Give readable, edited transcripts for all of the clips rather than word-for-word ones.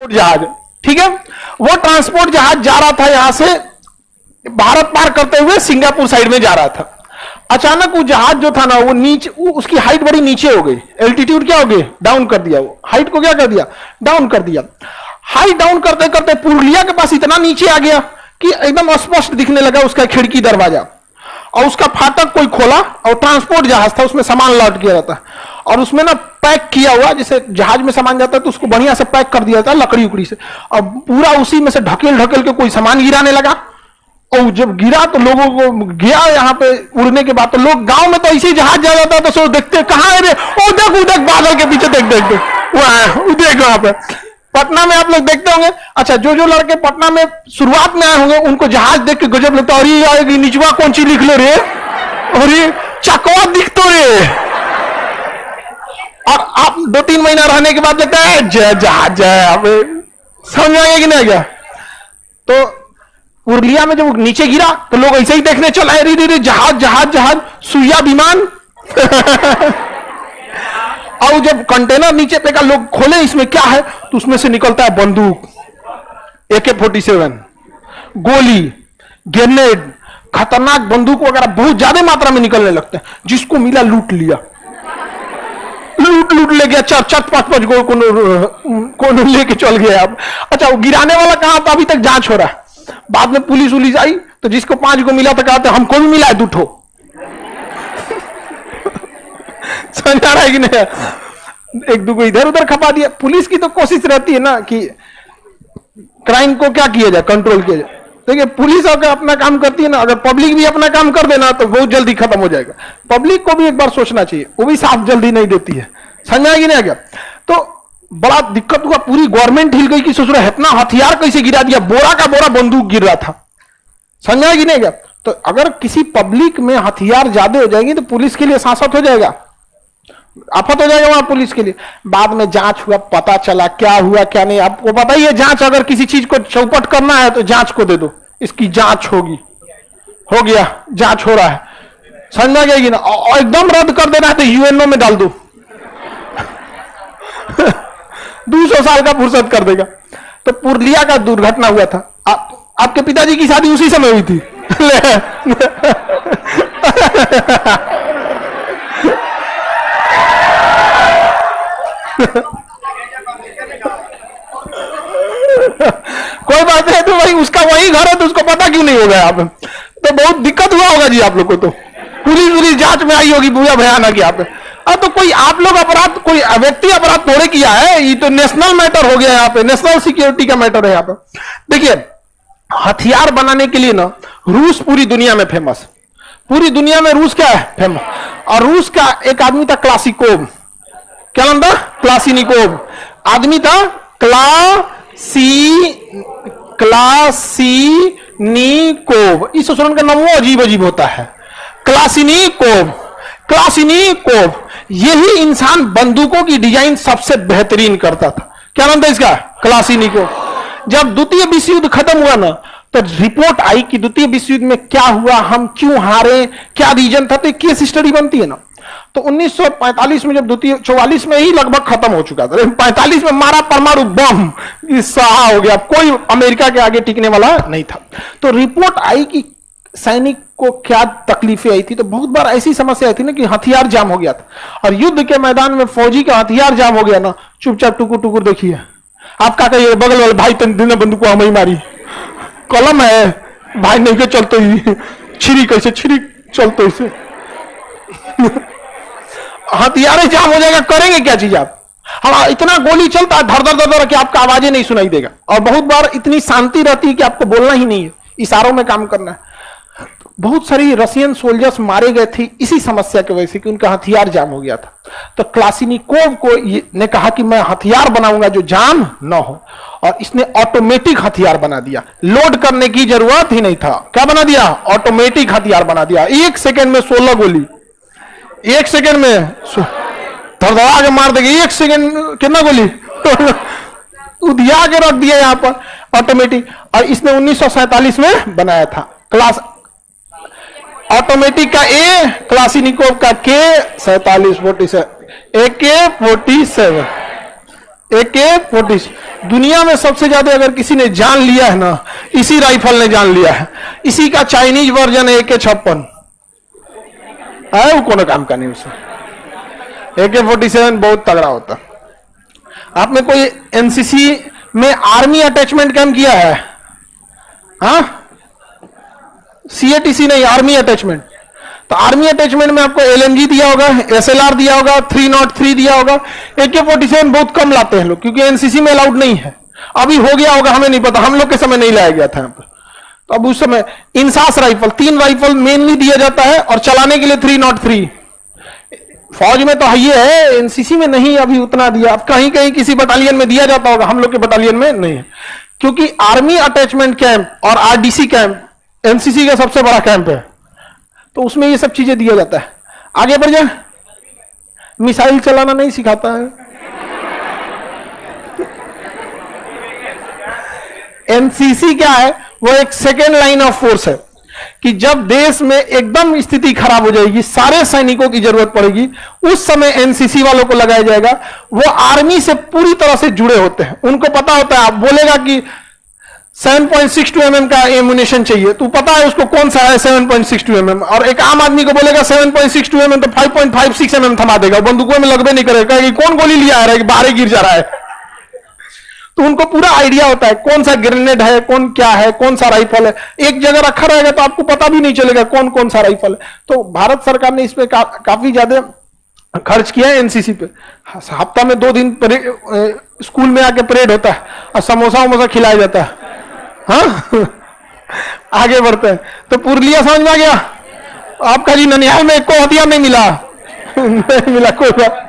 जहाज, ठीक है। वो ट्रांसपोर्ट जहाज जा रहा था यहां से भारत पार करते हुए सिंगापुर साइड में जा रहा था। अचानक वो जहाज जो था ना वो नीचे, उसकी हाइट बड़ी नीचे हो गई, एल्टीट्यूड क्या हो गई, डाउन कर दिया, वो हाइट को क्या कर दिया, डाउन कर दिया। हाइट डाउन करते करते पुरुलिया के पास इतना नीचे आ गया कि एकदम स्पष्ट दिखने लगा उसका खिड़की दरवाजा, और उसका फाटक कोई खोला, और ट्रांसपोर्ट जहाज था उसमें सामान लौट किया जाता, और उसमें ना पैक किया हुआ, जैसे जहाज में सामान जाता है तो उसको बढ़िया से पैक कर दिया जाता है लकड़ी उकड़ी से, और पूरा उसी में से ढकेल ढकेल के कोई सामान गिराने लगा। और जब गिरा तो लोगों को गया यहाँ पे उड़ने के बाद, तो लोग गांव में तो ऐसे ही जहाज जा जाता है तो सोच देखते कहाँ है रे, ओ देख उधर बादल के पीछे, देख देख देख वो देख वहां पे। पटना में आप लोग देखते होंगे, अच्छा जो जो लड़के पटना में शुरुआत में आए होंगे उनको जहाज देख के गजब लगता है, अरे निचवा कौन सी लिख लो रे, अरे चकवा दिख तो रे। और आप 2-3 महीना रहने के बाद लगता है जहाज है, समझ आएगा कि नहीं गया। तो पुरुलिया में जब नीचे गिरा तो लोग ऐसे ही देखने चल आए, रे जहाज जहाज जहाज, सुइया विमान। और जब कंटेनर नीचे फेंका, लोग खोले इसमें क्या है, तो उसमें से निकलता है बंदूक, AK-47, गोली, ग्रेनेड, खतरनाक बंदूक वगैरह बहुत ज्यादा मात्रा में निकलने लगते हैं। जिसको मिला लूट लिया, लूट ले गया, 4-5 गो कोनो लेके चल गया। अब अच्छा वो गिराने वाला कहां था, अभी तक जांच हो रहा है। बाद में पुलिस आई तो जिसको 5 गो मिला तो कहते हमको भी मिला है 2 ठो। समझ आ रहा है कि नहीं, 1-2 को इधर उधर खपा दिया। पुलिस की तो कोशिश रहती है ना कि क्राइम को क्या किया जाए, कंट्रोल किया जाए। देखिए पुलिस अगर अपना काम करती है ना, अगर पब्लिक भी अपना काम कर देना तो बहुत जल्दी खत्म हो जाएगा। पब्लिक को भी एक बार सोचना चाहिए, वो भी साफ जल्दी नहीं देती है। समझ आएगी नहीं आ गया। तो बड़ा दिक्कत हुआ, पूरी गवर्नमेंट हिल गई कि सोच रहे इतना हथियार कैसे गिरा दिया, बोरा का बोरा बंदूक गिर रहा था। समझ आएगी नहीं आ गया। तो अगर किसी पब्लिक में हथियार ज्यादा हो जाएंगे तो पुलिस के लिए सांसत हो जाएगा, आफत हो जाएगा वहां पुलिस के लिए। बाद में जांच हुआ, पता चला क्या हुआ क्या नहीं। आपको पता ही है जांच, अगर किसी चीज को चौपट करना है तो जांच को दे दो, इसकी जांच होगी, हो गया, जांच हो रहा है। समझ में आएगी ना। और एकदम रद्द कर देना है तो UNO में डाल दो। 200 साल का फुर्सत कर देगा। तो पुरुलिया का दुर्घटना हुआ था। आपके पिताजी की शादी उसी समय हुई थी। कोई बात नहीं, तो भाई उसका वही घर है तो उसको पता क्यों नहीं होगा। आप तो बहुत दिक्कत हुआ होगा जी आप लोग को। तो पुलिस जांच में आई होगी, बुरा भयानक यहाँ पे। अब तो कोई आप लोग अपराध, कोई व्यक्ति अपराध थोड़े किया है, ये तो नेशनल मैटर हो गया यहाँ पे, नेशनल सिक्योरिटी का मैटर है यहाँ पे। देखिए हथियार बनाने के लिए ना रूस पूरी दुनिया में फेमस, पूरी दुनिया में रूस क्या है फेमस। और रूस का एक आदमी था क्लासिकोव, क्या नाम था, क्लासिनिकोव आदमी था, क्लासिनिकोव। इस उच्चारण का नाम वो अजीब अजीब होता है, क्लासिनिकोव। यही इंसान बंदूकों की डिजाइन सबसे बेहतरीन करता था। क्या नाम था इसका, क्लासिनिकोव। जब द्वितीय विश्व युद्ध खत्म हुआ ना तो रिपोर्ट आई कि द्वितीय विश्व युद्ध में क्या हुआ, हम क्यों हारे, क्या रीजन था, तो केस स्टडी बनती है ना। तो 1945 में जब द्वितीय, 44 में ही लगभग खत्म हो चुका था, 45 में मारा परमाणु बम सहा हो गया, कोई अमेरिका के आगे टिकने वाला नहीं था। तो रिपोर्ट आई कि सैनिक को क्या तकलीफें आई थी। तो बहुत बार ऐसी समस्या आई थी ना कि हथियार जाम हो गया था, और युद्ध के मैदान में फौजी का हथियार जाम हो गया ना, चुपचाप टुकुर टुकुर देखिए, आपका कहिए बगल वाले भाई दिन बंदूक को हम ही मारी, कलम है भाई नहीं के चलते ही, छिरी कैसे छिरी चलते इसे। हथियार जाम हो जाएगा, करेंगे क्या चीज आप। हाँ इतना गोली चलता है धर धर धर कि आपका आवाजें नहीं सुनाई देगा। और बहुत बार इतनी शांति रहती है कि आपको बोलना ही नहीं है, इशारों में काम करना है। बहुत सारी रशियन सोल्जर्स मारे गए थे इसी समस्या की वजह से कि उनका हथियार जाम हो गया था। तो क्लासिनिकोव को ने कहा कि मैं हथियार बनाऊंगा जो जाम न हो, और इसने ऑटोमेटिक हथियार बना दिया, लोड करने की जरूरत ही नहीं था। क्या बना दिया, ऑटोमेटिक हथियार बना दिया। 1 सेकेंड में 16 गोली, 1 सेकेंड में धड़धड़ा के मार देगी। 1 सेकेंड कितना गोली उधिया के रख दिया यहाँ पर ऑटोमेटिक। और इसने 1947 में बनाया था। क्लास ऑटोमेटिक का ए, क्लासिनिकोव का के, AK-47 AK-47 दुनिया में सबसे ज्यादा अगर किसी ने जान लिया है ना, इसी राइफल ने जान लिया है। इसी का चाइनीज वर्जन है AK-56 है, वो कोनो काम का नहीं उससे। AK-47 बहुत तगड़ा होता है। आपने कोई एनसीसी में आर्मी अटैचमेंट कैंप किया है? हाँ, CATC नहीं, आर्मी अटैचमेंट। तो आर्मी अटैचमेंट में आपको LMG दिया होगा, SLR दिया होगा, 303 दिया होगा। AK-47 बहुत कम लाते हैं लोग, क्योंकि एनसीसी में अलाउड नहीं है। अभी हो गया होगा, हमें नहीं पता, हम लोग के समय नहीं लाया गया था यहाँ पर। तो अब उस समय इंसास राइफल, 3 राइफल मेनली दिया जाता है, और चलाने के लिए 303। फौज में तो ये है, एनसीसी में नहीं अभी उतना दिया। अब कहीं कहीं किसी बटालियन में दिया जाता होगा, हम लोग के बटालियन में नहीं है। क्योंकि आर्मी अटैचमेंट कैंप और RDC कैंप एनसीसी का सबसे बड़ा कैंप है, तो उसमें ये सब चीजें दिया जाता है। आगे बढ़ जाए। मिसाइल चलाना नहीं सिखाता है। एनसीसी क्या है? वो एक सेकेंड लाइन ऑफ फोर्स है, कि जब देश में एकदम स्थिति खराब हो जाएगी, सारे सैनिकों की जरूरत पड़ेगी, उस समय एनसीसी वालों को लगाया जाएगा। वो आर्मी से पूरी तरह से जुड़े होते हैं, उनको पता होता है। आप बोलेगा कि 7.62 mm का एम्यूनेशन चाहिए, तो पता है उसको कौन सा है 7.62 mm, और एक आम आदमी को बोलेगा 7.62 mm तो 5.56 mm थमा देगा, बंदूकों में लगभग नहीं करेगा कि कौन गोली लिया है, बाहर गिर जा रहा है। तो उनको पूरा आइडिया होता है कौन सा ग्रेनेड है, कौन क्या है, कौन सा राइफल है। एक जगह रखा रहेगा तो आपको पता भी नहीं चलेगा कौन कौन सा राइफल है। तो भारत सरकार ने इस पे काफी ज्यादा खर्च किया है एनसीसी पे। हफ्ता में 2 दिन स्कूल में आके परेड होता है और समोसा वमोसा खिलाया जाता है। हाँ आगे बढ़ते हैं। तो पुरलिया समझ में आ गया आपका जी? ननिहाल में एक को हथियार नहीं मिला। नहीं मिला, कोई बात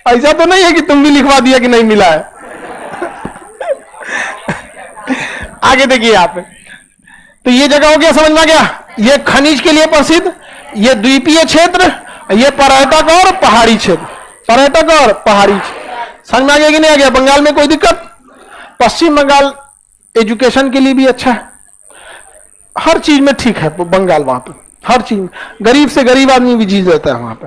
ऐसा तो नहीं है कि तुम भी लिखवा दिया कि नहीं मिला है। आगे देखिए आप, तो ये जगह हो गया, समझ में आ गया? ये खनिज के लिए प्रसिद्ध, ये द्वीपीय क्षेत्र, ये पर्यटक और पहाड़ी क्षेत्र। पर्यटक और पहाड़ी समझ में आ गया कि नहीं आ गया? बंगाल में कोई दिक्कत? पश्चिम बंगाल एजुकेशन के लिए भी अच्छा है, हर चीज में ठीक है बंगाल। वहां पे हर चीज, गरीब से गरीब आदमी भी जी जाता है वहां पे।